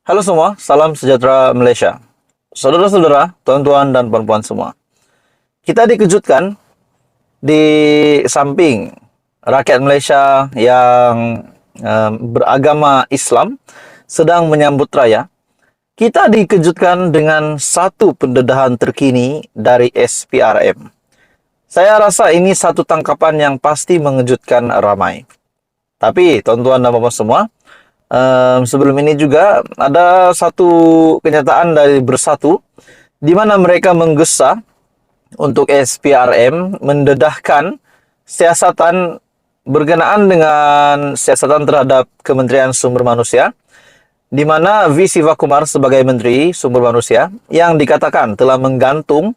Halo semua, salam sejahtera Malaysia. Saudara-saudara, tuan-tuan dan puan-puan semua. Kita dikejutkan di samping rakyat Malaysia yang beragama Islam sedang menyambut raya, kita dikejutkan dengan satu pendedahan terkini dari SPRM. Saya rasa ini satu tangkapan yang pasti mengejutkan ramai. Tapi, tuan-tuan dan puan-puan semua, sebelum ini juga ada satu kenyataan dari Bersatu di mana mereka menggesa untuk SPRM mendedahkan siasatan berkenaan dengan siasatan terhadap Kementerian Sumber Manusia, di mana V. Sivakumar sebagai Menteri Sumber Manusia yang dikatakan telah menggantung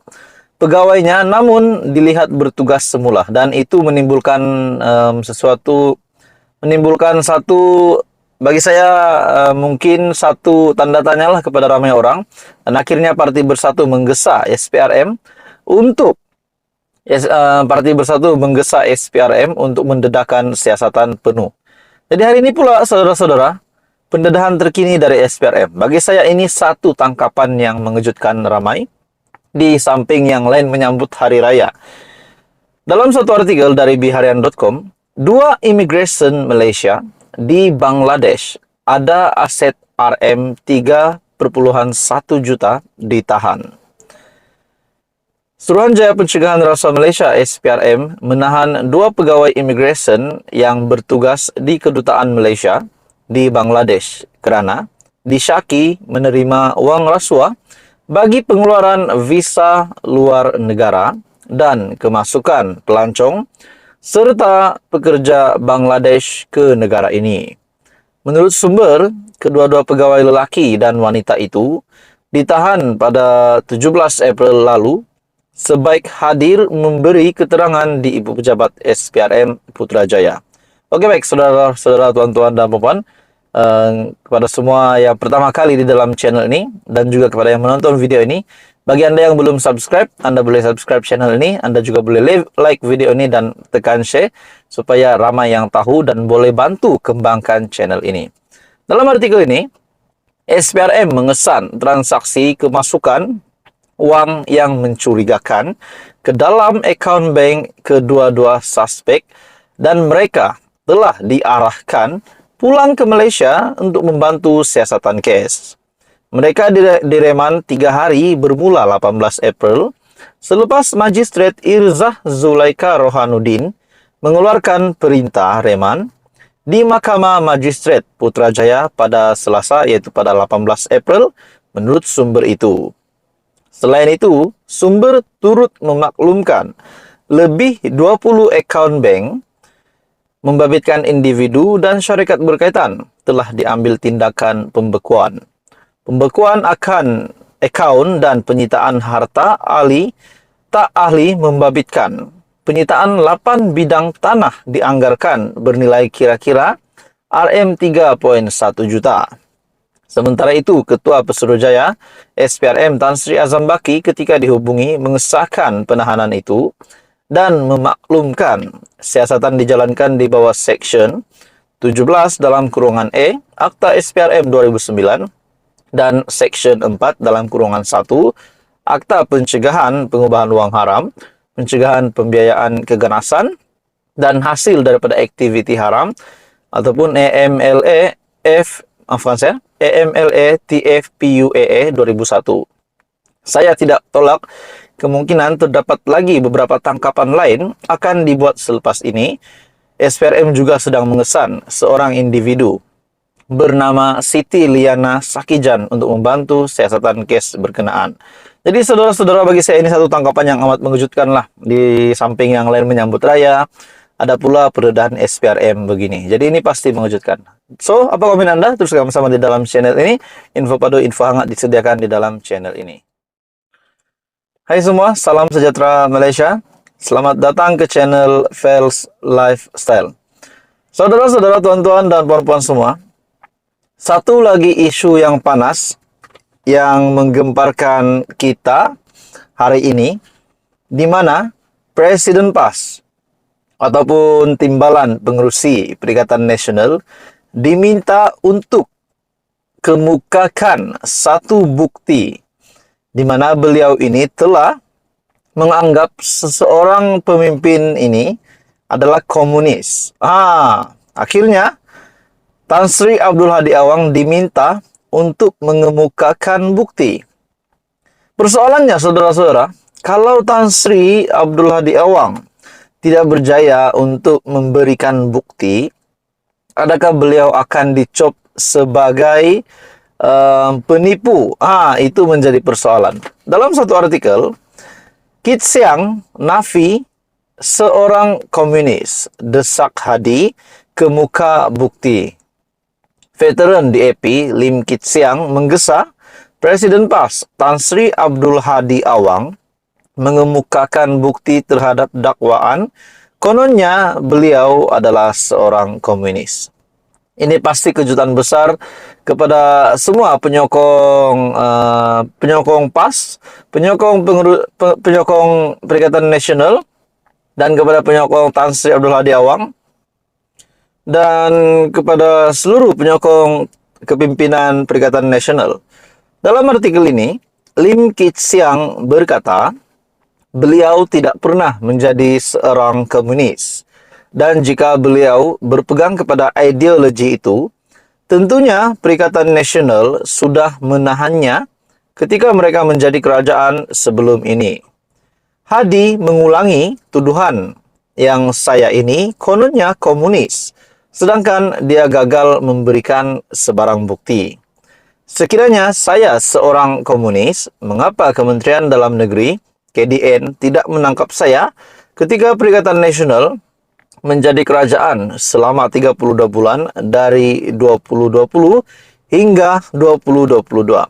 pegawainya namun dilihat bertugas semula, dan itu menimbulkan satu, bagi saya mungkin satu tanda tanyalah kepada ramai orang. Dan akhirnya Parti Bersatu menggesa SPRM untuk mendedahkan siasatan penuh. Jadi hari ini pula, saudara-saudara, pendedahan terkini dari SPRM. Bagi saya ini satu tangkapan yang mengejutkan ramai, di samping yang lain menyambut hari raya. Dalam satu artikel dari biharian.com, 2 immigration Malaysia di Bangladesh ada aset RM3,1 juta ditahan. Suruhanjaya Pencegahan Rasuah Malaysia SPRM menahan 2 pegawai immigration yang bertugas di Kedutaan Malaysia di Bangladesh kerana disyaki menerima wang rasuah bagi pengeluaran visa luar negara dan kemasukan pelancong serta pekerja Bangladesh ke negara ini. Menurut sumber, kedua-dua pegawai lelaki dan wanita itu ditahan pada 17 April lalu sebaik hadir memberi keterangan di Ibu Pejabat SPRM Putrajaya. Oke, baik, saudara-saudara, tuan-tuan dan puan-puan, kepada semua yang pertama kali di dalam channel ini dan juga kepada yang menonton video ini, bagi Anda yang belum subscribe, Anda boleh subscribe channel ini. Anda juga boleh like video ini dan tekan share supaya ramai yang tahu dan boleh bantu kembangkan channel ini. Dalam artikel ini, SPRM mengesan transaksi kemasukan wang yang mencurigakan ke dalam akaun bank kedua-dua suspek dan mereka telah diarahkan pulang ke Malaysia untuk membantu siasatan kes. Mereka direman 3 hari bermula 18 April selepas Magistrat Irzah Zulaika Rohanuddin mengeluarkan perintah reman di Mahkamah Magistrat Putrajaya pada Selasa, iaitu pada 18 April menurut sumber itu. Selain itu, sumber turut memaklumkan lebih 20 akaun bank membabitkan individu dan syarikat berkaitan telah diambil tindakan pembekuan. Pembekuan akan akaun dan penyitaan harta tak ahli membabitkan. Penyitaan 8 bidang tanah dianggarkan bernilai kira-kira RM3,1 juta. Sementara itu, Ketua Pesuruhjaya SPRM Tan Sri Azam Baki ketika dihubungi mengesahkan penahanan itu dan memaklumkan siasatan dijalankan di bawah Seksyen 17 dalam kurungan E Akta SPRM 2009 dan Seksyen 4 dalam kurungan 1 Akta Pencegahan Pengubahan Wang Haram, Pencegahan Pembiayaan Keganasan dan Hasil daripada Aktiviti Haram ataupun AMLA TFPUAA 2001. Saya tidak tolak kemungkinan terdapat lagi beberapa tangkapan lain akan dibuat selepas ini. SPRM juga sedang mengesan seorang individu bernama Siti Liana Sakijan untuk membantu siasatan kes berkenaan. Jadi saudara-saudara, bagi saya ini satu tangkapan yang amat mengejutkan lah. Di samping yang lain menyambut raya, ada pula pendedahan SPRM begini. Jadi ini pasti mengejutkan. So, apa komen Anda? Terus bersama di dalam channel ini. Info padu, info hangat disediakan di dalam channel ini. Hai semua, salam sejahtera Malaysia. Selamat datang ke channel Fels Lifestyle. Saudara-saudara, tuan-tuan dan puan-puan semua, satu lagi isu yang panas yang menggemparkan kita hari ini, di mana Presiden PAS ataupun Timbalan Pengerusi Perikatan Nasional diminta untuk kemukakan satu bukti di mana beliau ini telah menganggap seseorang pemimpin ini adalah komunis. Akhirnya Tan Sri Abdul Hadi Awang diminta untuk mengemukakan bukti. Persoalannya, saudara-saudara, kalau Tan Sri Abdul Hadi Awang tidak berjaya untuk memberikan bukti, adakah beliau akan dicop sebagai penipu? Itu menjadi persoalan. Dalam satu artikel, Kit Siang nafi seorang komunis, desak Hadi ke muka bukti. Veteran DAP Lim Kit Siang menggesa Presiden PAS Tan Sri Abdul Hadi Awang mengemukakan bukti terhadap dakwaan kononnya beliau adalah seorang komunis. Ini pasti kejutan besar kepada semua penyokong PAS, penyokong Perikatan Nasional, dan kepada penyokong Tan Sri Abdul Hadi Awang, dan kepada seluruh penyokong kepimpinan Perikatan Nasional. Dalam artikel ini, Lim Kit Siang berkata, beliau tidak pernah menjadi seorang komunis. Dan jika beliau berpegang kepada ideologi itu, tentunya Perikatan Nasional sudah menahannya ketika mereka menjadi kerajaan sebelum ini. Hadi mengulangi tuduhan yang saya ini kononnya komunis, sedangkan dia gagal memberikan sebarang bukti. Sekiranya saya seorang komunis, mengapa Kementerian Dalam Negeri, KDN, tidak menangkap saya ketika Perikatan Nasional menjadi kerajaan selama 32 bulan dari 2020 hingga 2022.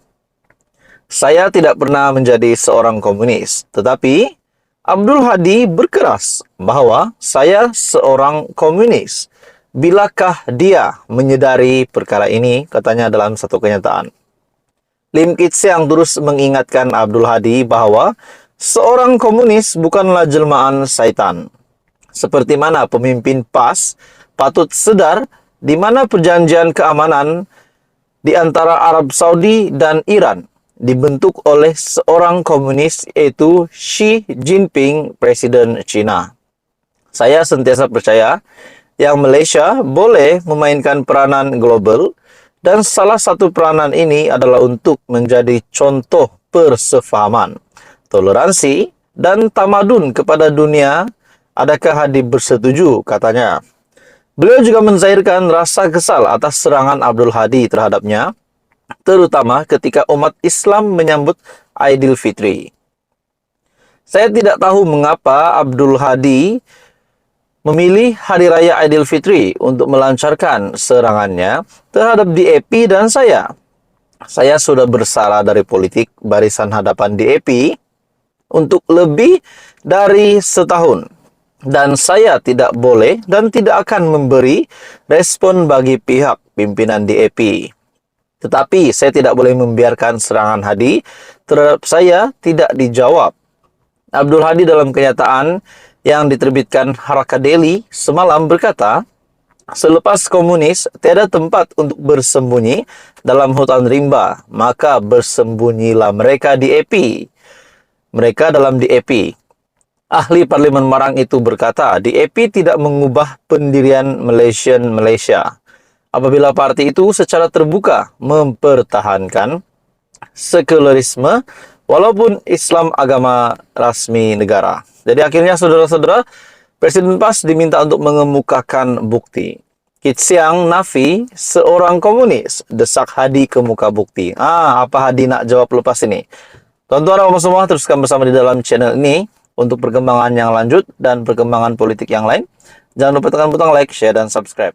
Saya tidak pernah menjadi seorang komunis, tetapi Abdul Hadi berkeras bahwa saya seorang komunis. Bilakah dia menyadari perkara ini, katanya dalam satu kenyataan. Lim Kit Siang terus mengingatkan Abdul Hadi bahwa seorang komunis bukanlah jelmaan syaitan. Seperti mana pemimpin PAS patut sedar di mana perjanjian keamanan di antara Arab Saudi dan Iran dibentuk oleh seorang komunis, yaitu Xi Jinping, Presiden China. Saya sentiasa percaya yang Malaysia boleh memainkan peranan global, dan salah satu peranan ini adalah untuk menjadi contoh persefahaman, toleransi, dan tamadun kepada dunia. Adakah Hadi bersetuju, katanya. Beliau juga menzahirkan rasa kesal atas serangan Abdul Hadi terhadapnya, terutama ketika umat Islam menyambut Aidilfitri. Saya tidak tahu mengapa Abdul Hadi memilih Hari Raya Aidilfitri untuk melancarkan serangannya terhadap DAP dan saya. Saya sudah bersara dari politik Barisan Hadapan DAP untuk lebih dari setahun. Dan saya tidak boleh dan tidak akan memberi respon bagi pihak pimpinan DAP. Tetapi saya tidak boleh membiarkan serangan Hadi terhadap saya tidak dijawab. Abdul Hadi dalam kenyataan yang diterbitkan Haraka Daily semalam berkata, selepas komunis tiada tempat untuk bersembunyi dalam hutan rimba, maka bersembunyilah mereka DAP. Mereka dalam DAP. Ahli Parlimen Marang itu berkata, DAP tidak mengubah pendirian Malaysia apabila parti itu secara terbuka mempertahankan sekularisme walaupun Islam agama rasmi negara. Jadi akhirnya saudara-saudara, Presiden PAS diminta untuk mengemukakan bukti. Kit Siang nafi seorang komunis, desak Hadi ke muka bukti. Apa Hadi nak jawab lepas ini? Tuan-tuan dan semua, teruskan bersama di dalam channel ini untuk perkembangan yang lanjut dan perkembangan politik yang lain. Jangan lupa tekan butang like, share, dan subscribe.